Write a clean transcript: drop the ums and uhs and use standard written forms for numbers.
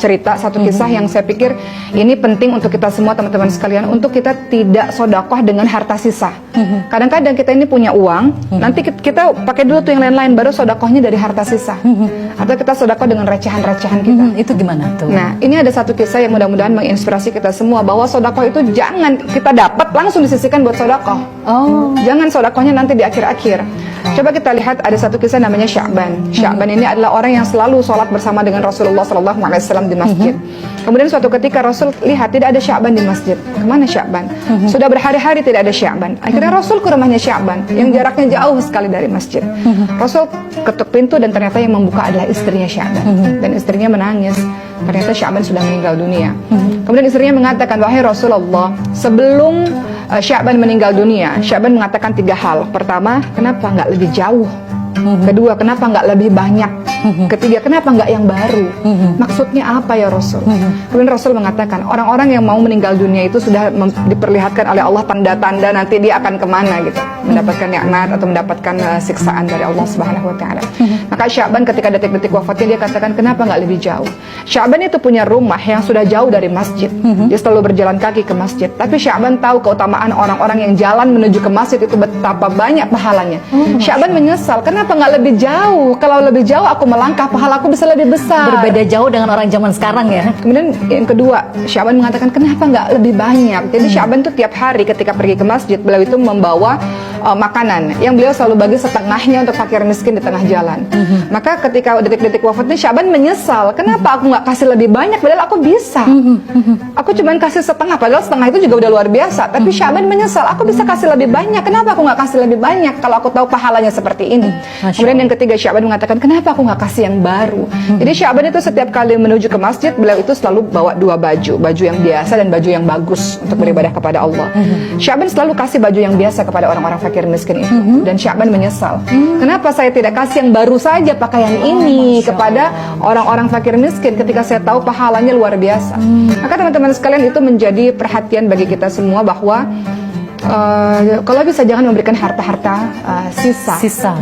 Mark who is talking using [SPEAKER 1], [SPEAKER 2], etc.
[SPEAKER 1] cerita, satu kisah yang saya pikir ini penting untuk kita semua teman-teman sekalian, untuk kita tidak sodakoh dengan harta sisa. Kadang-kadang kita ini punya uang, nanti kita pakai dulu tuh yang lain-lain, baru sodakohnya dari harta sisa. Atau kita sodakoh dengan recehan-recehan kita.
[SPEAKER 2] Itu gimana tuh?
[SPEAKER 1] Nah, ini ada satu kisah yang mudah-mudahan menginspirasi kita semua, bahwa sodakoh itu jangan kita dapat langsung disisihkan buat sodakoh. Jangan sodakohnya nanti di akhir-akhir. Coba kita lihat, ada satu kisah namanya Sya'ban. Sya'ban ini adalah orang yang selalu sholat bersama dengan Rasulullah SAW di masjid. Kemudian suatu ketika Rasul lihat tidak ada Sya'ban di masjid. Kemana Sya'ban? Sudah berhari-hari tidak ada Sya'ban. Akhirnya Rasul ke rumahnya Sya'ban yang jaraknya jauh sekali dari masjid. Rasul ketuk pintu dan ternyata yang membuka adalah istrinya Sya'ban. Dan istrinya menangis. Ternyata Sya'ban sudah meninggal dunia. Kemudian istrinya mengatakan, wahai Rasulullah, sebelum Sya'ban meninggal dunia, Sya'ban mengatakan 3 hal. Pertama, kenapa nggak lebih jauh? Kedua, kenapa nggak lebih banyak? Ketiga, kenapa nggak yang baru? Maksudnya apa ya Rasul? Kemudian Rasul mengatakan, orang-orang yang mau meninggal dunia itu sudah diperlihatkan oleh Allah tanda-tanda nanti dia akan kemana gitu, mendapatkan nikmat atau mendapatkan siksaan dari Allah Subhanahu Wa Taala. Maka Sya'ban ketika detik-detik wafatnya dia katakan, kenapa nggak lebih jauh? Sya'ban itu punya rumah yang sudah jauh dari masjid. Dia selalu berjalan kaki ke masjid. Tapi Sya'ban tahu keutamaan orang-orang yang jalan menuju ke masjid itu betapa banyak pahalanya. Sya'ban menyesal, kenapa nggak lebih jauh? Kalau lebih jauh aku melangkah, pahalaku bisa lebih besar.
[SPEAKER 2] Berbeda jauh dengan orang zaman sekarang ya.
[SPEAKER 1] Kemudian yang kedua, Sya'ban mengatakan, kenapa nggak lebih banyak? Jadi Sya'ban itu tiap hari ketika pergi ke masjid, beliau itu membawa makanan yang beliau selalu bagi setengahnya untuk fakir miskin di tengah jalan. Maka ketika detik-detik wafatnya, Sya'ban menyesal, kenapa aku nggak kasih lebih banyak padahal aku bisa. Aku cuma kasih setengah, padahal setengah itu juga udah luar biasa. Tapi Sya'ban menyesal, aku bisa kasih lebih banyak, kenapa aku nggak kasih lebih banyak kalau aku tahu pahalanya seperti ini. Kemudian yang ketiga, Sya'ban mengatakan, kenapa aku nggak kasih yang baru. Jadi Sya'ban itu setiap kali menuju ke masjid, beliau itu selalu bawa 2 baju, baju yang biasa dan baju yang bagus untuk beribadah kepada Allah. Sya'ban selalu kasih baju yang biasa kepada orang-orang fakir miskin itu. Dan Sya'ban menyesal, kenapa saya tidak kasih yang baru saja pakaian ini kepada orang-orang fakir miskin ketika saya tahu pahalanya luar biasa. Maka teman-teman sekalian, itu menjadi perhatian bagi kita semua bahwa kalau bisa jangan memberikan harta-harta sisa.